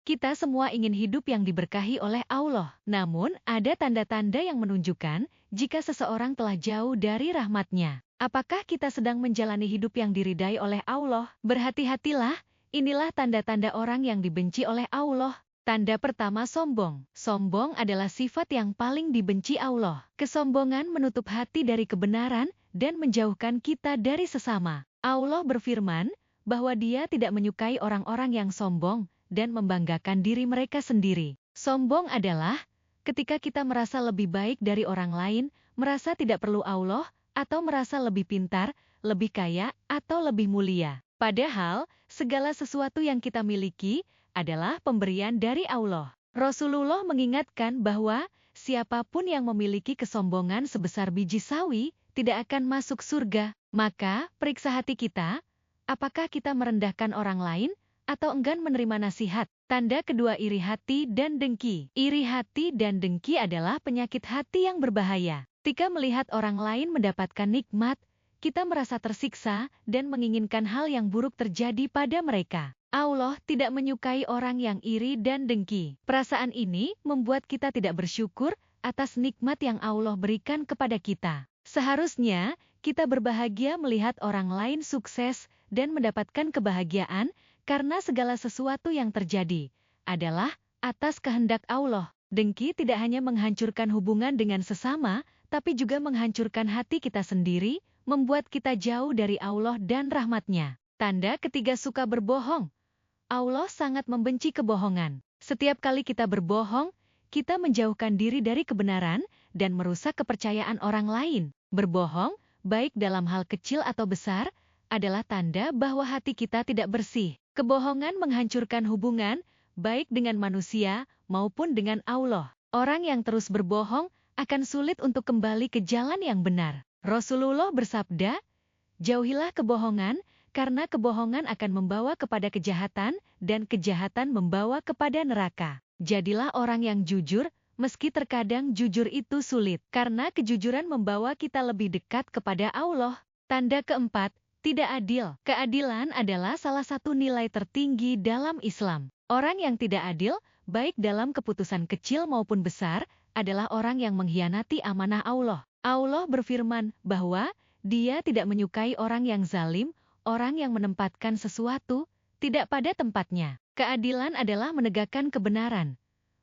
Kita semua ingin hidup yang diberkahi oleh Allah. Namun, ada tanda-tanda yang menunjukkan jika seseorang telah jauh dari rahmat-Nya. Apakah kita sedang menjalani hidup yang diridai oleh Allah? Berhati-hatilah, inilah tanda-tanda orang yang dibenci oleh Allah. Tanda pertama, sombong. Sombong adalah sifat yang paling dibenci Allah. Kesombongan menutup hati dari kebenaran dan menjauhkan kita dari sesama. Allah berfirman bahwa Dia tidak menyukai orang-orang yang sombong dan membanggakan diri mereka sendiri. Sombong adalah ketika kita merasa lebih baik dari orang lain, merasa tidak perlu Allah, atau merasa lebih pintar, lebih kaya, atau lebih mulia. Padahal, segala sesuatu yang kita miliki adalah pemberian dari Allah. Rasulullah mengingatkan bahwa siapapun yang memiliki kesombongan sebesar biji sawi tidak akan masuk surga. Maka, periksa hati kita, apakah kita merendahkan orang lain atau enggan menerima nasihat? Tanda kedua, iri hati dan dengki. Iri hati dan dengki adalah penyakit hati yang berbahaya. Ketika melihat orang lain mendapatkan nikmat, kita merasa tersiksa dan menginginkan hal yang buruk terjadi pada mereka. Allah tidak menyukai orang yang iri dan dengki. Perasaan ini membuat kita tidak bersyukur atas nikmat yang Allah berikan kepada kita. Seharusnya, kita berbahagia melihat orang lain sukses dan mendapatkan kebahagiaan, karena segala sesuatu yang terjadi adalah atas kehendak Allah. Dengki tidak hanya menghancurkan hubungan dengan sesama, tapi juga menghancurkan hati kita sendiri, membuat kita jauh dari Allah dan rahmat-Nya. Tanda ketiga, suka berbohong. Allah sangat membenci kebohongan. Setiap kali kita berbohong, kita menjauhkan diri dari kebenaran dan merusak kepercayaan orang lain. Berbohong, baik dalam hal kecil atau besar, adalah tanda bahwa hati kita tidak bersih. Kebohongan menghancurkan hubungan, baik dengan manusia maupun dengan Allah. Orang yang terus berbohong akan sulit untuk kembali ke jalan yang benar. Rasulullah bersabda, jauhilah kebohongan, karena kebohongan akan membawa kepada kejahatan, dan kejahatan membawa kepada neraka. Jadilah orang yang jujur, meski terkadang jujur itu sulit, karena kejujuran membawa kita lebih dekat kepada Allah. Tanda keempat, tidak adil. Keadilan adalah salah satu nilai tertinggi dalam Islam. Orang yang tidak adil, baik dalam keputusan kecil maupun besar, adalah orang yang mengkhianati amanah Allah. Allah berfirman bahwa Dia tidak menyukai orang yang zalim, orang yang menempatkan sesuatu tidak pada tempatnya. Keadilan adalah menegakkan kebenaran,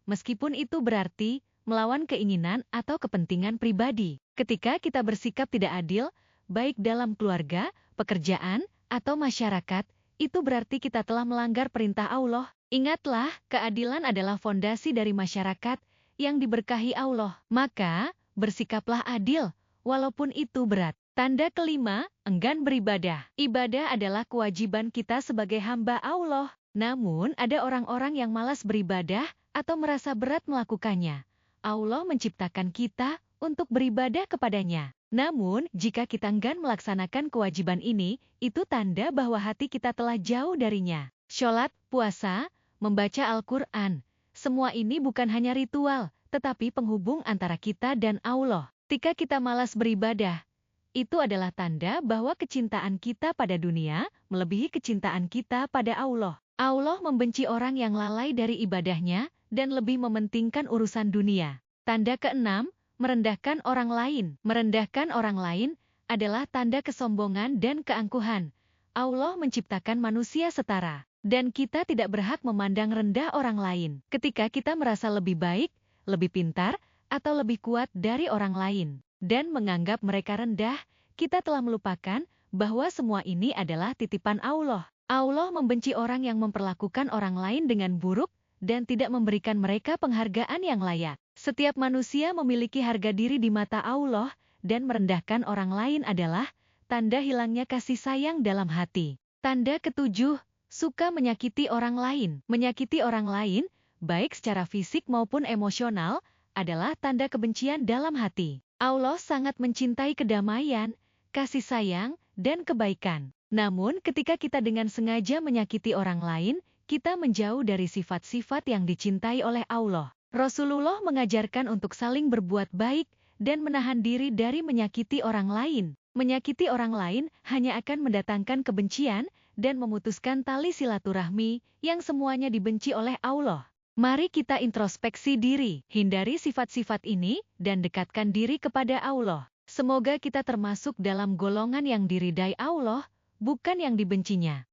meskipun itu berarti melawan keinginan atau kepentingan pribadi. Ketika kita bersikap tidak adil, baik dalam keluarga, pekerjaan, atau masyarakat, itu berarti kita telah melanggar perintah Allah. Ingatlah, keadilan adalah fondasi dari masyarakat yang diberkahi Allah. Maka, bersikaplah adil, walaupun itu berat. Tanda kelima, enggan beribadah. Ibadah adalah kewajiban kita sebagai hamba Allah. Namun, ada orang-orang yang malas beribadah atau merasa berat melakukannya. Allah menciptakan kita untuk beribadah kepadanya. Namun, jika kita enggan melaksanakan kewajiban ini, itu tanda bahwa hati kita telah jauh darinya. Sholat, puasa, membaca Al-Quran, semua ini bukan hanya ritual, tetapi penghubung antara kita dan Allah. Ketika kita malas beribadah, itu adalah tanda bahwa kecintaan kita pada dunia melebihi kecintaan kita pada Allah. Allah membenci orang yang lalai dari ibadahnya dan lebih mementingkan urusan dunia. Tanda keenam, merendahkan orang lain. Merendahkan orang lain adalah tanda kesombongan dan keangkuhan. Allah menciptakan manusia setara, dan kita tidak berhak memandang rendah orang lain. Ketika kita merasa lebih baik, lebih pintar, atau lebih kuat dari orang lain, dan menganggap mereka rendah, kita telah melupakan bahwa semua ini adalah titipan Allah. Allah membenci orang yang memperlakukan orang lain dengan buruk, dan tidak memberikan mereka penghargaan yang layak. Setiap manusia memiliki harga diri di mata Allah, dan merendahkan orang lain adalah tanda hilangnya kasih sayang dalam hati. Tanda ketujuh, suka menyakiti orang lain. Menyakiti orang lain, baik secara fisik maupun emosional, adalah tanda kebencian dalam hati. Allah sangat mencintai kedamaian, kasih sayang, dan kebaikan. Namun, ketika kita dengan sengaja menyakiti orang lain, kita menjauh dari sifat-sifat yang dicintai oleh Allah. Rasulullah mengajarkan untuk saling berbuat baik dan menahan diri dari menyakiti orang lain. Menyakiti orang lain hanya akan mendatangkan kebencian dan memutuskan tali silaturahmi yang semuanya dibenci oleh Allah. Mari kita introspeksi diri, hindari sifat-sifat ini, dan dekatkan diri kepada Allah. Semoga kita termasuk dalam golongan yang diridai Allah, bukan yang dibencinya.